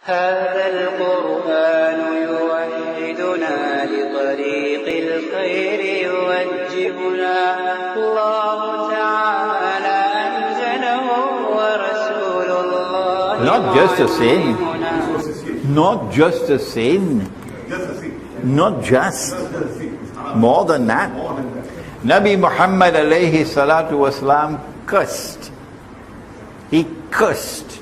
هذا القرآن يوحدنا لطريق الخير يوجهنا الله تعالى أنزله ورسول الله Not just a sin. Not just a sin. Not just. More than that. Nabi Muhammad alayhi salatu wasalam cursed. He cursed.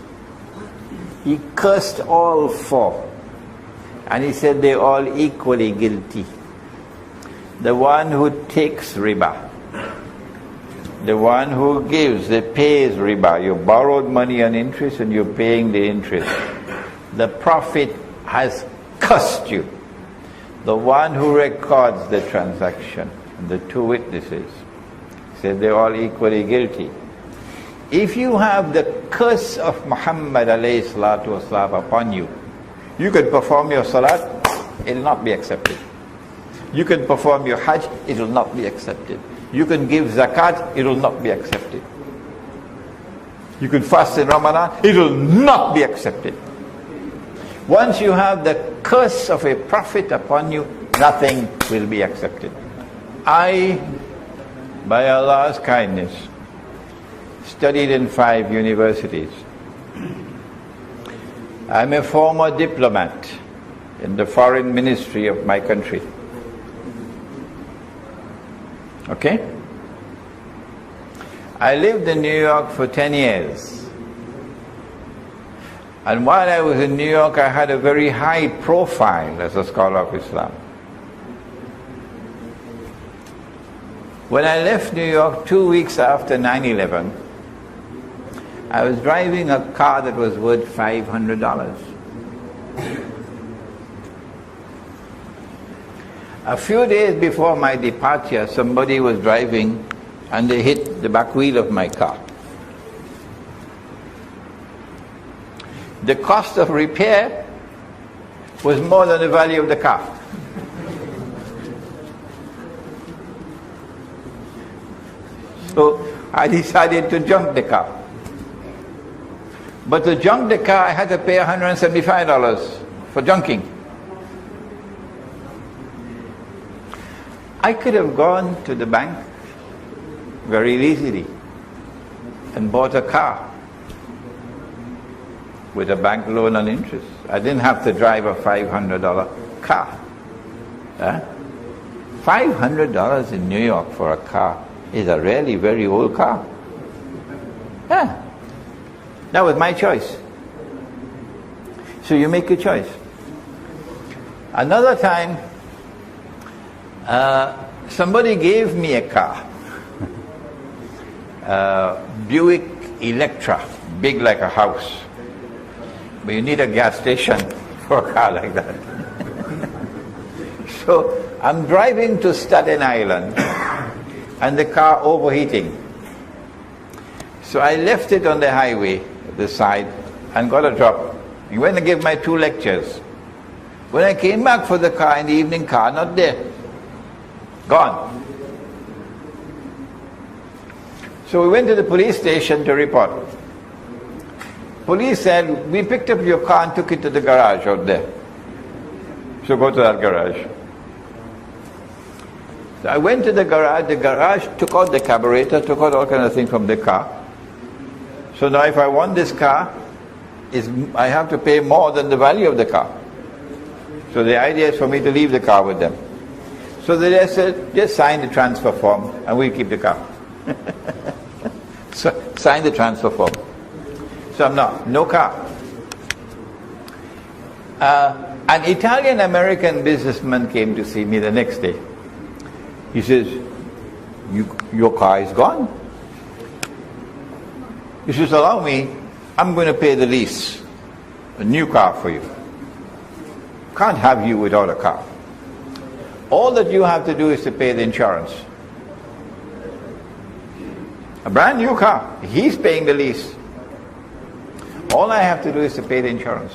He cursed all four. And he said they're all equally guilty. The one who takes riba. The one who gives, that pays riba. You borrowed money on interest and you're paying the interest. The Prophet has cursed you. The one who records the transaction. And the two witnesses. Said they're all equally guilty. If you have the curse of Muhammad alayhi salatu wasalam upon you, you can perform your salat, it will not be accepted. You can perform your hajj, it will not be accepted. You can give zakat, it will not be accepted. You can fast in Ramadan, it will not be accepted. Once you have the curse of a prophet upon you, nothing will be accepted. I, by Allah's kindness, studied in 5 universities. I'm a former diplomat in the foreign ministry of my country. Okay? I lived in New York for 10 years. And while I was in New York, I had a very high profile as a scholar of Islam. When I left New York 2 weeks after 9/11, I was driving a car that was worth $500. A few days before my departure, somebody was driving and they hit the back wheel of my car. The cost of repair was more than the value of the car. So I decided to junk the car. But to junk the car, I had to pay $175 for junking. I could have gone to the bank very easily and bought a car with a bank loan on interest. I didn't have to drive a $500 car. $500 in New York for a car is a really very old car. That was my choice. So you make a choice. Another time, somebody gave me a car. Buick Electra, big like a house. But you need a gas station for a car like that. So I'm driving to Staten Island and the car overheating. So I left it on the highway, the side, and got a drop. I went and gave my 2 lectures. When I came back for the car in the evening, car not there. Gone. So we went to the police station to report. Police said, we picked up your car and took it to the garage out there. So go to that garage. So I went to the garage took out the carburetor, took out all kinds of things from the car. So now if I want this car, I have to pay more than the value of the car. So the idea is for me to leave the car with them. So they said, just sign the transfer form and we'll keep the car. So sign the transfer form. So I'm not, no car. An Italian-American businessman came to see me the next day. He says, your car is gone. He says, allow me, I'm going to pay the lease, a new car for you. Can't have you without a car. All that you have to do is to pay the insurance. A brand new car, he's paying the lease. All I have to do is to pay the insurance.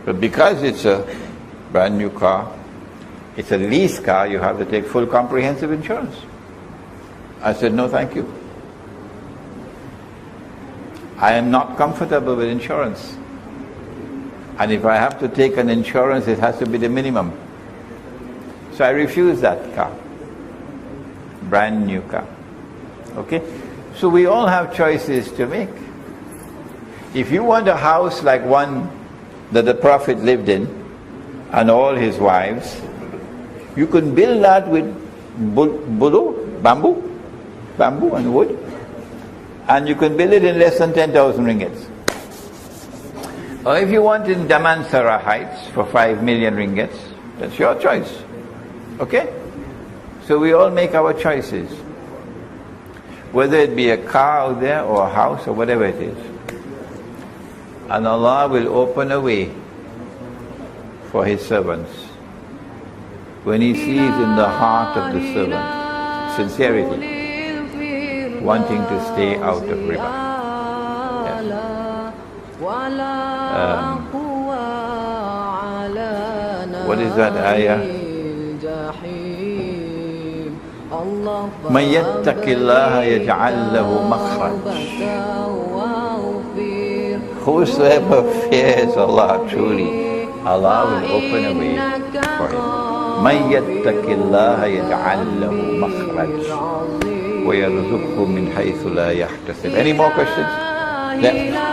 But because it's a brand new car, it's a lease car, you have to take full comprehensive insurance. I said, no thank you. I am not comfortable with insurance. And if I have to take an insurance, it has to be the minimum. So I refuse that car. Brand new car. Okay? So we all have choices to make. If you want a house like one that the Prophet lived in, and all his wives, you can build that with bamboo and wood, and you can build it in less than 10,000 ringgits. Or if you want in Damansara Heights for 5 million ringgits, that's your choice. Okay? So we all make our choices. Whether it be a car out there or a house or whatever it is. And Allah will open a way for His servants when He sees in the heart of the servant sincerity, wanting to stay out of riba. Yes. What is that ayah? من يتق الله يجعل له مخرج. Whosoever fears Allah truly, Allah will open a way for him. من يتق الله يجعل له مخرج ويرزقه من حيث لا يحتسب. Any more questions? Yeah.